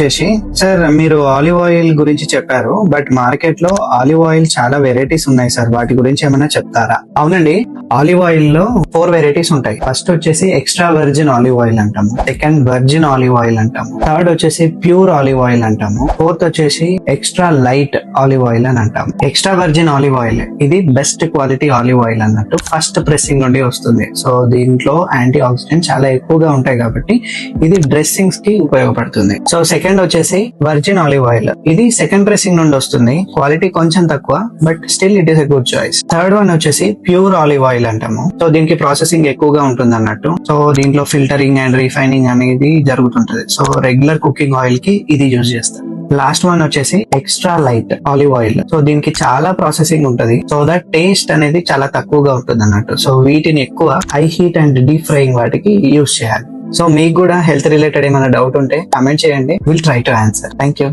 చేసి సార్ మీరు olive oil గురించి చెప్పారు, బట్ మార్కెట్ లో ఆలివ్ ఆయిల్ చాలా వెరైటీస్ ఉన్నాయి సార్, వాటి గురించి ఏమైనా చెప్తారా? అవునండి, ఆలివ్ ఆయిల్ లో 4 వెరైటీస్ ఉంటాయి. ఫస్ట్ వచ్చేసి ఎక్స్ట్రా వర్జిన్ ఆలివ్ ఆయిల్ అంటాము, సెకండ్ వర్జిన్ ఆలివ్ ఆయిల్ అంటాము, థర్డ్ వచ్చేసి ప్యూర్ ఆలివ్ ఆయిల్ అంటాము, ఫోర్త్ వచ్చేసి ఎక్స్ట్రా లైట్ ఆలివ్ ఆయిల్ అని అంటాము. ఎక్స్ట్రా వర్జిన్ ఆలివ్ ఆయిల్ ఇది బెస్ట్ క్వాలిటీ ఆలివ్ ఆయిల్ అన్నట్టు, ఫస్ట్ ప్రెస్సింగ్ నుండి వస్తుంది. సో దీంట్లో యాంటీ ఆక్సిడెంట్ చాలా ఎక్కువగా ఉంటాయి కాబట్టి ఇది డ్రెస్సింగ్స్ కి ఉపయోగపడుతుంది. సో సెకండ్ వచ్చేసి వర్జిన్ ఆలివ్ ఆయిల్, ఇది సెకండ్ ప్రెసింగ్ నుండి వస్తుంది, క్వాలిటీ కొంచెం తక్కువ but still it is a good choice. Third one వచ్చేసి ప్యూర్ ఆలివ్ ఆయిల్ అంటాము. సో దీనికి ప్రాసెసింగ్ ఎక్కువగా ఉంటుంది అన్నట్టు, సో దీంట్లో ఫిల్టరింగ్ అండ్ రిఫైనింగ్ అనేది జరుగుతుంటది. సో రెగ్యులర్ కుకింగ్ ఆయిల్ కి ఇది యూజ్ చేస్తారు. లాస్ట్ వన్ వచ్చేసి extra light olive oil. So దీనికి చాలా ప్రాసెసింగ్ ఉంటది, సో దట్ టేస్ట్ అనేది చాలా తక్కువగా ఉంటుంది అన్నట్టు. సో వీటిని ఎక్కువ high heat and deep frying వాటికి యూజ్ చేయాలి. సో మీకు కూడా హెల్త్ రిలేటెడ్ ఏమైనా డౌట్ ఉంటే కమెంట్ చేయండి, will try to answer. Thank you.